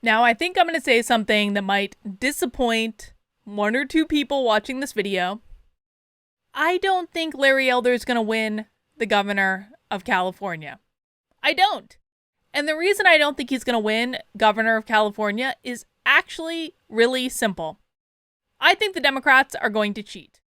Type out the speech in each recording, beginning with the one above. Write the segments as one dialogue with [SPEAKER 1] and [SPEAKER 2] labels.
[SPEAKER 1] Now, I think I'm going to say something that might disappoint one or two people watching this video. I don't think Larry Elder is going to win the governor of California. I don't. And the reason I don't think he's going to win governor of California is actually really simple. I think the Democrats are going to cheat.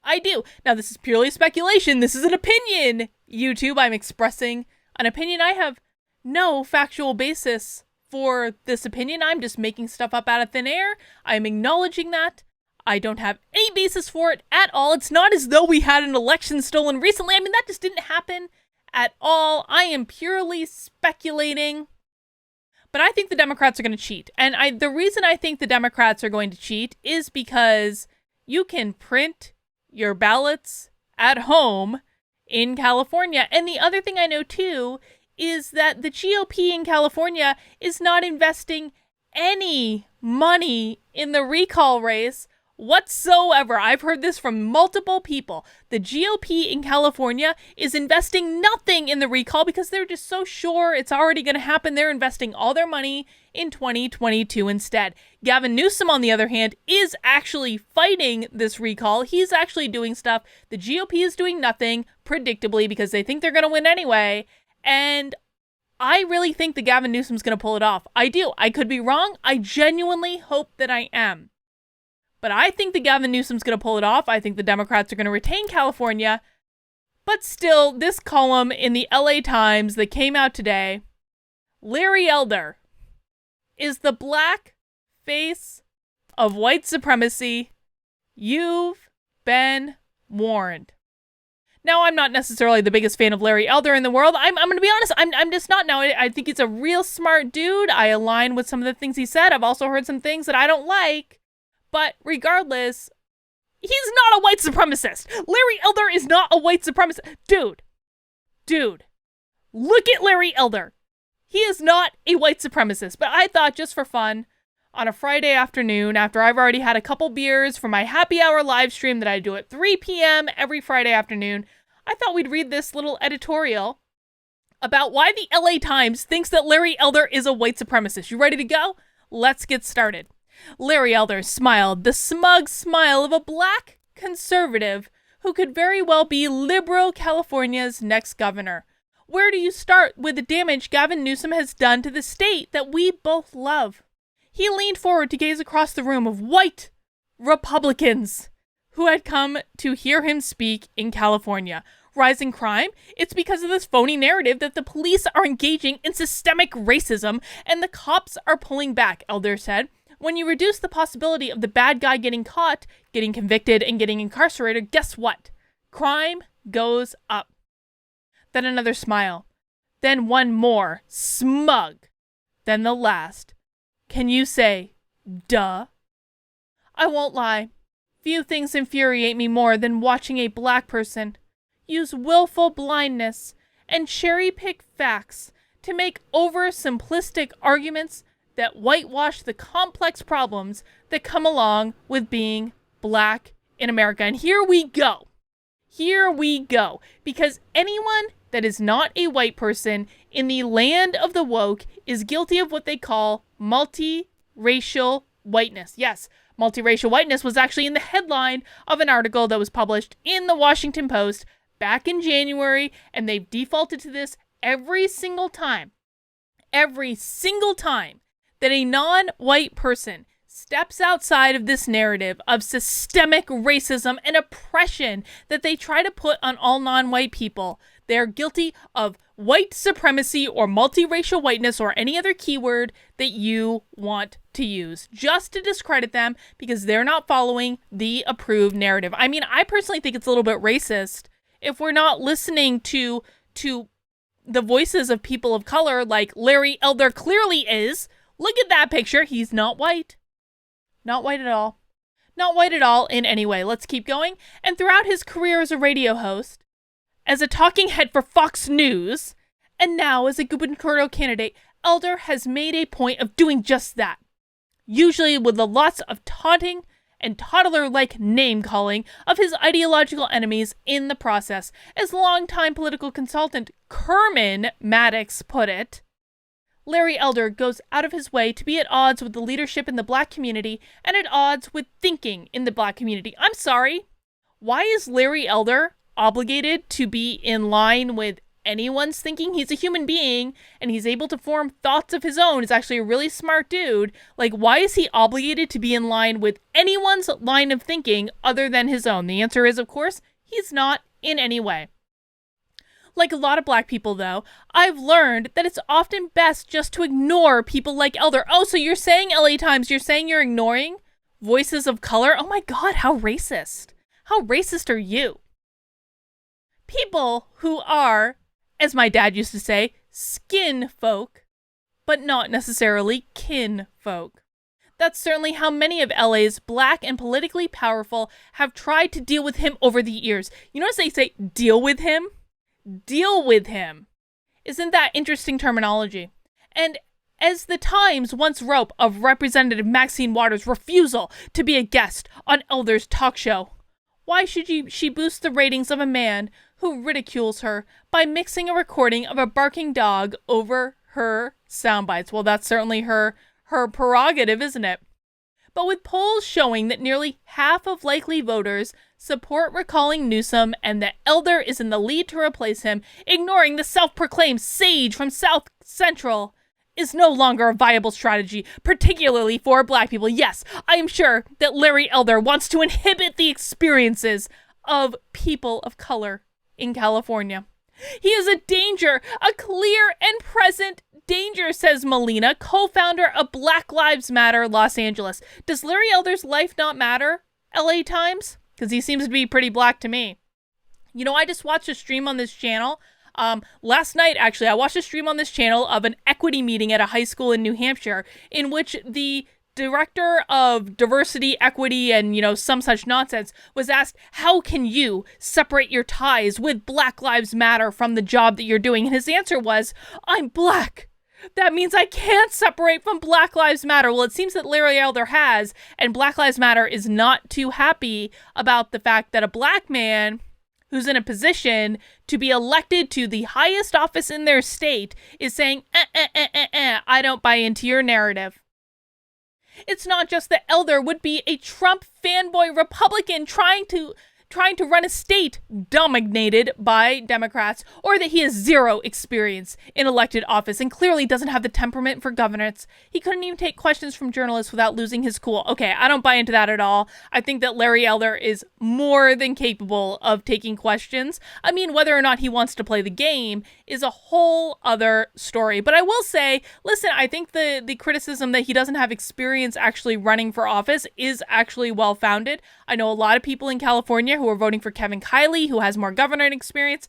[SPEAKER 1] I do. Now, this is purely speculation. This is an opinion. YouTube, I'm expressing an opinion. I have no factual basis for this opinion. I'm just making stuff up out of thin air. I'm acknowledging that. I don't have any basis for it at all. It's not as though we had an election stolen recently. I mean, that just didn't happen at all. I am purely speculating. But I think the Democrats are going to cheat. And the reason I think the Democrats are going to cheat is because you can print your ballots at home in California. And the other thing I know too is that the GOP in California is not investing any money in the recall race whatsoever. I've heard this from multiple people. The GOP in California is investing nothing in the recall because they're just so sure it's already going to happen. They're investing all their money in 2022 instead. Gavin Newsom, on the other hand, is actually fighting this recall. He's actually doing stuff. The GOP is doing nothing, predictably, because they think they're going to win anyway. And I really think that Gavin Newsom's going to pull it off. I do. I could be wrong. I genuinely hope that I am. But I think that Gavin Newsom's going to pull it off. I think the Democrats are going to retain California. But still, this column in the LA Times that came out today, Larry Elder is the black face of white supremacy. You've been warned. Now, I'm not necessarily the biggest fan of Larry Elder in the world. I'm going to be honest. I'm just not now. I think he's a real smart dude. I align with some of the things he said. I've also heard some things that I don't like. But regardless, he's not a white supremacist. Larry Elder is not a white supremacist. Dude, look at Larry Elder. He is not a white supremacist. But I thought, just for fun, on a Friday afternoon, after I've already had a couple beers for my happy hour live stream that I do at 3 p.m. every Friday afternoon, I thought we'd read this little editorial about why the LA Times thinks that Larry Elder is a white supremacist. You ready to go? Let's get started. Larry Elder smiled the smug smile of a black conservative who could very well be liberal California's next governor. Where do you start with the damage Gavin Newsom has done to the state that we both love? He leaned forward to gaze across the room of white Republicans who had come to hear him speak in California. Rising crime? It's because of this phony narrative that the police are engaging in systemic racism and the cops are pulling back, Elder said. When you reduce the possibility of the bad guy getting caught, getting convicted, and getting incarcerated, guess what? Crime goes up. Then another smile. Then one more, smug. Then the last. Can you say, duh? I won't lie. Few things infuriate me more than watching a black person use willful blindness and cherry-pick facts to make oversimplistic arguments that whitewash the complex problems that come along with being black in America. And here we go. Because anyone that is not a white person in the land of the woke is guilty of what they call multiracial whiteness. Yes, multiracial whiteness was actually in the headline of an article that was published in the Washington Post back in January, and they've defaulted to this every single time that a non-white person steps outside of this narrative of systemic racism and oppression that they try to put on all non-white people. They're guilty of white supremacy or multiracial whiteness or any other keyword that you want to use just to discredit them because they're not following the approved narrative. I mean, I personally think it's a little bit racist if we're not listening to the voices of people of color like Larry Elder clearly is. Look at that picture. He's not white. Not white at all. Not white at all in any way. Let's keep going. And throughout his career as a radio host, as a talking head for Fox News, and now as a gubernatorial candidate, Elder has made a point of doing just that. Usually with the lots of taunting and toddler-like name-calling of his ideological enemies in the process. As longtime political consultant Kerman Maddox put it, Larry Elder goes out of his way to be at odds with the leadership in the Black community and at odds with thinking in the Black community. I'm sorry. Why is Larry Elder obligated to be in line with anyone's thinking? He's a human being and he's able to form thoughts of his own. He's actually a really smart dude. Like, why is he obligated to be in line with anyone's line of thinking other than his own? The answer is, of course, he's not in any way. Like a lot of Black people, though, I've learned that it's often best just to ignore people like Elder. Oh, so you're saying, LA Times, you're saying you're ignoring voices of color? Oh my God, how racist. How racist are you? People who are, as my dad used to say, skin folk, but not necessarily kin folk. That's certainly how many of LA's Black and politically powerful have tried to deal with him over the years. You notice they say, deal with him? Deal with him. Isn't that interesting terminology? And as the Times once wrote of Representative Maxine Waters' refusal to be a guest on Elder's talk show, why should she boost the ratings of a man who ridicules her by mixing a recording of a barking dog over her soundbites? Well, that's certainly her prerogative, isn't it? But with polls showing that nearly half of likely voters support recalling Newsom and that Elder is in the lead to replace him, ignoring the self-proclaimed sage from South Central is no longer a viable strategy, particularly for Black people. Yes, I am sure that Larry Elder wants to inhibit the experiences of people of color in California. He is a danger, a clear and present danger, says Molina, co-founder of Black Lives Matter Los Angeles. Does Larry Elder's life not matter, LA Times? Because he seems to be pretty Black to me. You know, I just watched a stream on this channel. Last night, actually, I watched a stream on this channel of an equity meeting at a high school in New Hampshire in which the director of diversity, equity, and, some such nonsense was asked, how can you separate your ties with Black Lives Matter from the job that you're doing? And his answer was, I'm Black. That means I can't separate from Black Lives Matter. Well, it seems that Larry Elder has, and Black Lives Matter is not too happy about the fact that a Black man who's in a position to be elected to the highest office in their state is saying, I don't buy into your narrative. It's not just that Elder would be a Trump fanboy Republican trying to run a state dominated by Democrats, or that he has zero experience in elected office and clearly doesn't have the temperament for governance. He couldn't even take questions from journalists without losing his cool. Okay, I don't buy into that at all. I think that Larry Elder is more than capable of taking questions. I mean, whether or not he wants to play the game is a whole other story. But I will say, listen, I think the criticism that he doesn't have experience actually running for office is actually well-founded. I know a lot of people in California who are voting for Kevin Kiley, who has more governing experience.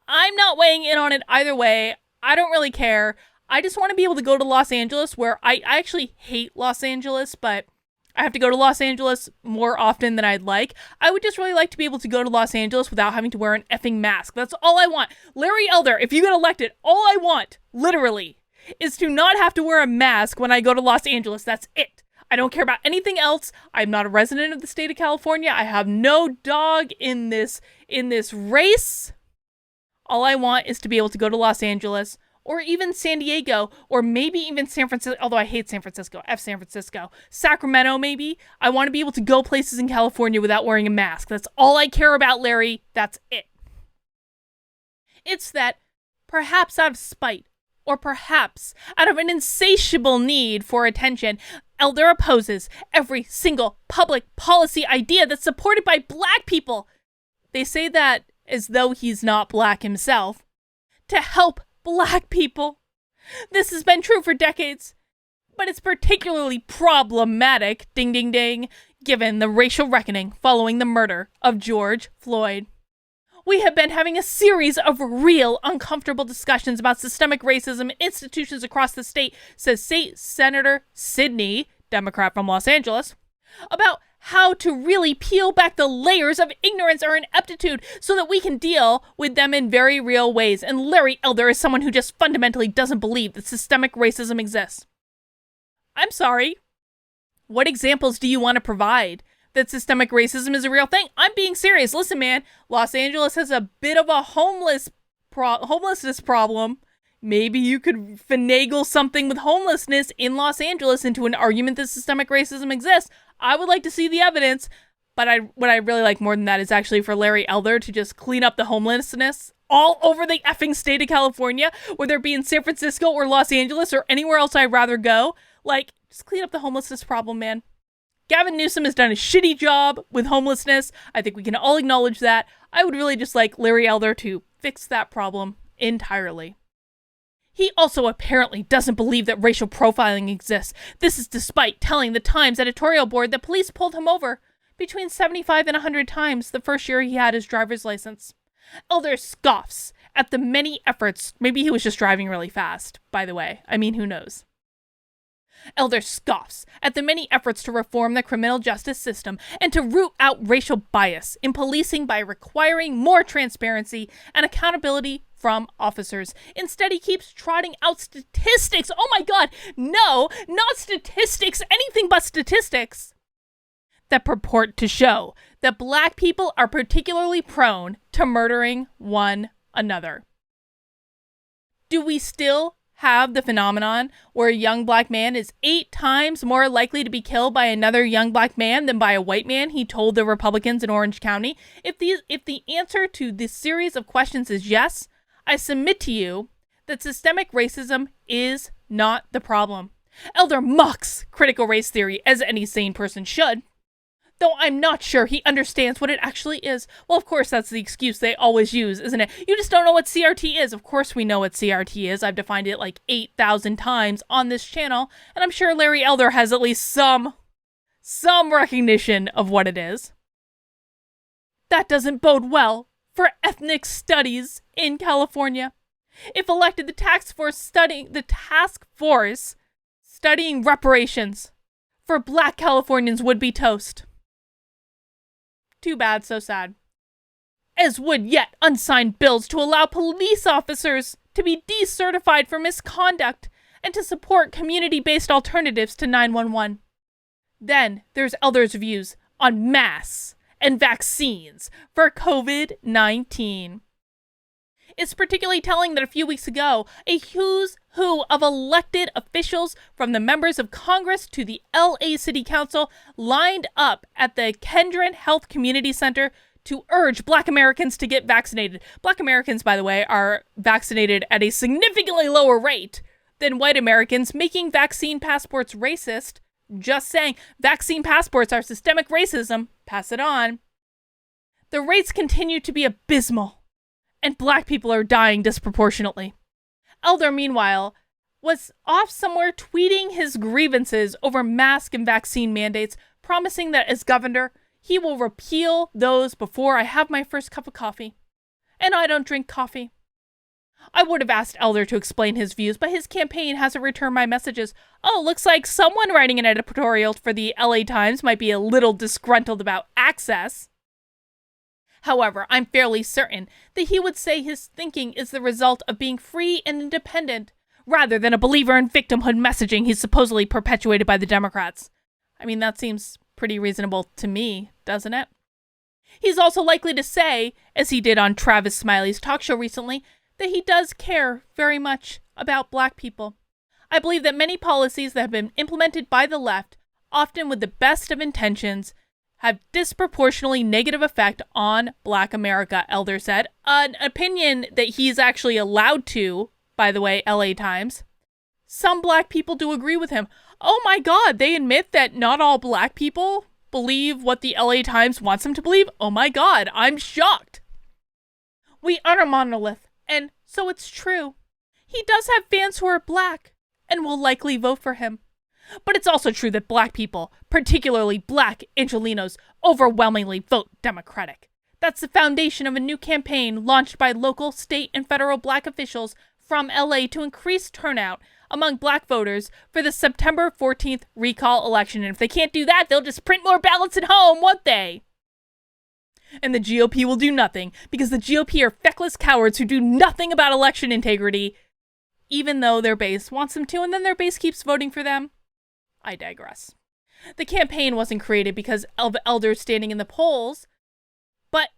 [SPEAKER 1] I'm not weighing in on it either way. I don't really care. I just want to be able to go to Los Angeles, where I actually hate Los Angeles, but I have to go to Los Angeles more often than I'd like. I would just really like to be able to go to Los Angeles without having to wear an effing mask. That's all I want. Larry Elder, if you get elected, all I want, literally, is to not have to wear a mask when I go to Los Angeles. That's it. I don't care about anything else. I'm not a resident of the state of California. I have no dog in this race. All I want is to be able to go to Los Angeles, or even San Diego, or maybe even San Francisco, although I hate San Francisco. F San Francisco. Sacramento, maybe. I want to be able to go places in California without wearing a mask. That's all I care about, Larry. That's it. It's that, perhaps out of spite, or perhaps out of an insatiable need for attention, Elder opposes every single public policy idea that's supported by Black people. They say that as though he's not Black himself. To help Black people. This has been true for decades, but it's particularly problematic, ding ding ding, given the racial reckoning following the murder of George Floyd. We have been having a series of real uncomfortable discussions about systemic racism in institutions across the state, says State Senator Sidney, Democrat from Los Angeles, about how to really peel back the layers of ignorance or ineptitude so that we can deal with them in very real ways. And Larry Elder is someone who just fundamentally doesn't believe that systemic racism exists. I'm sorry. What examples do you want to provide that systemic racism is a real thing? I'm being serious. Listen, man, Los Angeles has a bit of a homelessness problem. maybe you could finagle something with homelessness in Los Angeles into an argument that systemic racism exists. I would like to see the evidence, but what I really like more than that is actually for Larry Elder to just clean up the homelessness all over the effing state of California, whether it be in San Francisco or Los Angeles or anywhere else I'd rather go. Like, just clean up the homelessness problem, man. Gavin Newsom has done a shitty job with homelessness. I think we can all acknowledge that. I would really just like Larry Elder to fix that problem entirely. He also apparently doesn't believe that racial profiling exists. This is despite telling the Times editorial board that police pulled him over between 75 and 100 times the first year he had his driver's license. Elder scoffs at the many efforts. Maybe he was just driving really fast, by the way. I mean, who knows? Elder scoffs at the many efforts to reform the criminal justice system and to root out racial bias in policing by requiring more transparency and accountability from officers. Instead, he keeps trotting out statistics. Oh my God, no, not statistics, anything but statistics that purport to show that Black people are particularly prone to murdering one another. Do we still have the phenomenon where a young Black man is 8 times more likely to be killed by another young Black man than by a white man, he told the Republicans in Orange County? If the answer to this series of questions is yes, I submit to you that systemic racism is not the problem. Elder mocks critical race theory, as any sane person should, though I'm not sure he understands what it actually is. Well, of course, that's the excuse they always use, isn't it? You just don't know what CRT is. Of course we know what CRT is. I've defined it like 8,000 times on this channel, and I'm sure Larry Elder has at least some recognition of what it is. That doesn't bode well for ethnic studies in California. If elected, the task force studying reparations for Black Californians would be toast. Too bad, so sad. As would yet unsigned bills to allow police officers to be decertified for misconduct and to support community-based alternatives to 911. Then there's Elder's views on masks and vaccines for COVID-19. It's particularly telling that a few weeks ago, a who's who of elected officials from the members of Congress to the LA City Council lined up at the Kendron Health Community Center to urge Black Americans to get vaccinated. Black Americans, by the way, are vaccinated at a significantly lower rate than white Americans, making vaccine passports racist. Just saying, vaccine passports are systemic racism. Pass it on. The rates continue to be abysmal, and Black people are dying disproportionately. Elder, meanwhile, was off somewhere tweeting his grievances over mask and vaccine mandates, promising that as governor, he will repeal those before I have my first cup of coffee. And I don't drink coffee. I would have asked Elder to explain his views, but his campaign hasn't returned my messages. Oh, looks like someone writing an editorial for the LA Times might be a little disgruntled about access. However, I'm fairly certain that he would say his thinking is the result of being free and independent, rather than a believer in victimhood messaging he's supposedly perpetuated by the Democrats. I mean, that seems pretty reasonable to me, doesn't it? He's also likely to say, as he did on Travis Smiley's talk show recently, that he does care very much about Black people. I believe that many policies that have been implemented by the left, often with the best of intentions, have disproportionately negative effect on Black America, Elder said. An opinion that he's actually allowed to, by the way, LA Times. Some Black people do agree with him. Oh my God, they admit that not all Black people believe what the LA Times wants them to believe? Oh my God, I'm shocked. We aren't a monolith, and so it's true. He does have fans who are Black and will likely vote for him. But it's also true that Black people, particularly Black Angelenos, overwhelmingly vote Democratic. That's the foundation of a new campaign launched by local, state, and federal Black officials from LA to increase turnout among Black voters for the September 14th recall election. And if they can't do that, they'll just print more ballots at home, won't they? And the GOP will do nothing, because the GOP are feckless cowards who do nothing about election integrity, even though their base wants them to, and then their base keeps voting for them. I digress. The campaign wasn't created because of Elders standing in the polls, but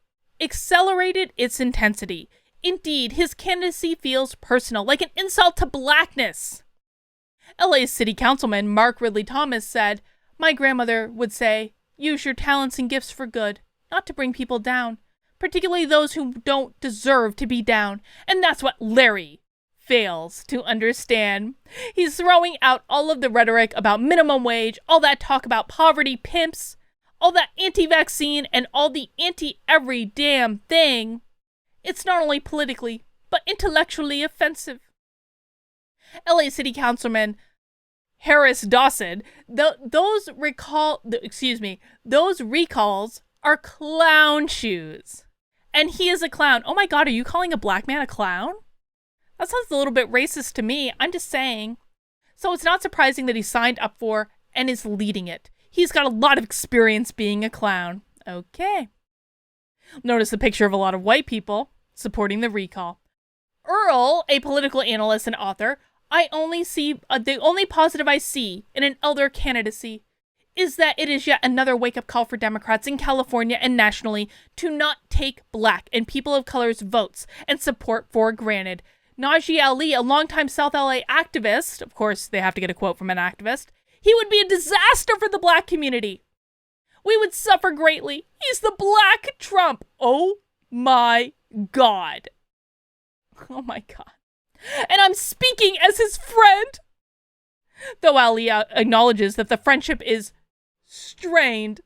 [SPEAKER 1] accelerated its intensity. Indeed, his candidacy feels personal, like an insult to blackness. LA's city councilman Mark Ridley Thomas said, "My grandmother would say, use your talents and gifts for good, not to bring people down, particularly those who don't deserve to be down." And that's what Larry fails to understand. He's throwing out all of the rhetoric about minimum wage, all that talk about poverty pimps, all that anti-vaccine, and all the anti-every damn thing. It's not only politically, but intellectually offensive. LA City Councilman Harris Dawson, those recalls are clown shoes. And he is a clown. Oh my God, are you calling a black man a clown? That sounds a little bit racist to me. I'm just saying. So it's not surprising that he signed up for and is leading it. He's got a lot of experience being a clown. Okay. Notice the picture of a lot of white people supporting the recall. Earl, a political analyst and author, the only positive I see in an elder candidacy is that it is yet another wake-up call for Democrats in California and nationally to not take black and people of color's votes and support for granted. Najee Ali, a longtime South LA activist, of course they have to get a quote from an activist, he would be a disaster for the black community. We would suffer greatly. He's the Black Trump. Oh my God. Oh my God. And I'm speaking as his friend. Though Ali acknowledges that the friendship is strained.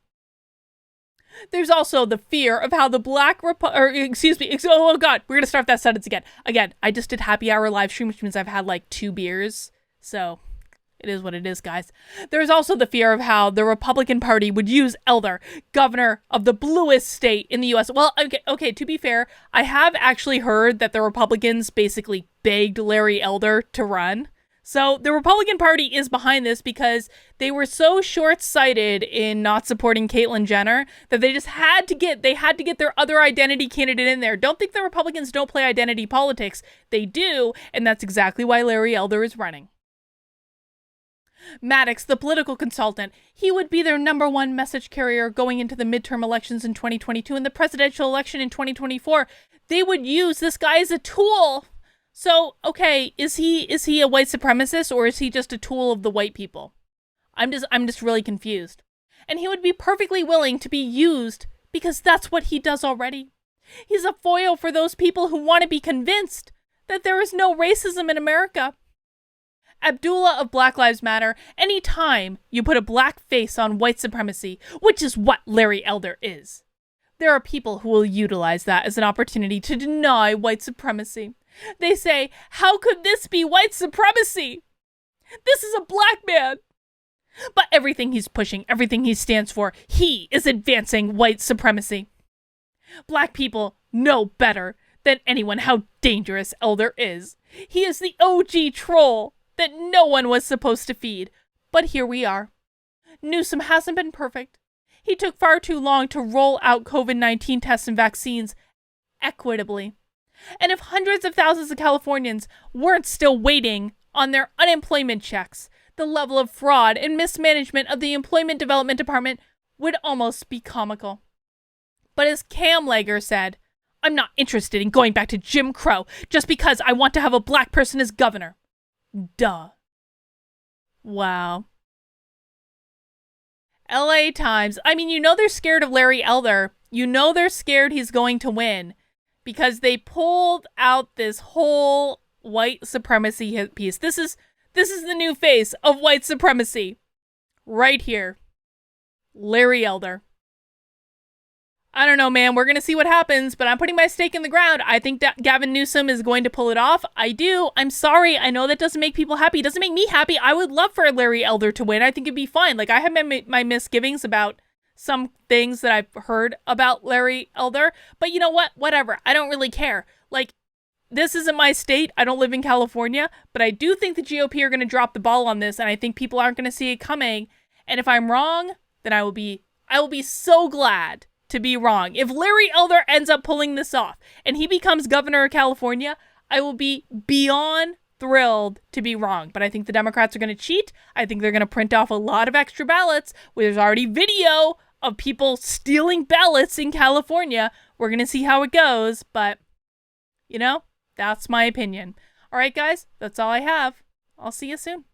[SPEAKER 1] There's also the fear of how the black oh God, we're going to start that sentence again. Again, I just did happy hour live stream, which means I've had like 2 beers. So it is what it is, guys. There's also the fear of how the Republican Party would use Elder, governor of the bluest state in the U.S. Well, okay, to be fair, I have actually heard that the Republicans basically begged Larry Elder to run. So the Republican Party is behind this because they were so short-sighted in not supporting Caitlyn Jenner that they just had to get their other identity candidate in there. Don't think the Republicans don't play identity politics. They do, and that's exactly why Larry Elder is running. Maddox, the political consultant, he would be their #1 message carrier going into the midterm elections in 2022 and the presidential election in 2024. They would use this guy as a tool. So, okay, is he a white supremacist or is he just a tool of the white people? I'm just really confused. And he would be perfectly willing to be used because that's what he does already. He's a foil for those people who want to be convinced that there is no racism in America. Abdullah of Black Lives Matter, anytime you put a black face on white supremacy, which is what Larry Elder is, there are people who will utilize that as an opportunity to deny white supremacy. They say, how could this be white supremacy? This is a black man. But everything he's pushing, everything he stands for, he is advancing white supremacy. Black people know better than anyone how dangerous Elder is. He is the OG troll that no one was supposed to feed. But here we are. Newsom hasn't been perfect. He took far too long to roll out COVID-19 tests and vaccines equitably. And if hundreds of thousands of Californians weren't still waiting on their unemployment checks, the level of fraud and mismanagement of the Employment Development Department would almost be comical. But as Cam Lager said, I'm not interested in going back to Jim Crow just because I want to have a black person as governor. Duh. Wow. LA Times. I mean, you know they're scared of Larry Elder. You know they're scared he's going to win because they pulled out this whole white supremacy piece. This is the new face of white supremacy. Right here. Larry Elder. I don't know, man. We're going to see what happens, but I'm putting my stake in the ground. I think that Gavin Newsom is going to pull it off. I do. I'm sorry. I know that doesn't make people happy. It doesn't make me happy. I would love for Larry Elder to win. I think it'd be fine. Like, I have my misgivings about some things that I've heard about Larry Elder, but you know what? Whatever. I don't really care. Like, this isn't my state. I don't live in California, but I do think the GOP are going to drop the ball on this, and I think people aren't going to see it coming. And if I'm wrong, then I will be so glad to be wrong. If Larry Elder ends up pulling this off and he becomes governor of California, I will be beyond thrilled to be wrong. But I think the Democrats are going to cheat. I think they're going to print off a lot of extra ballots where there's already video of people stealing ballots in California. We're going to see how it goes, but You know, that's my opinion. All right, guys, that's all I have. I'll see you soon.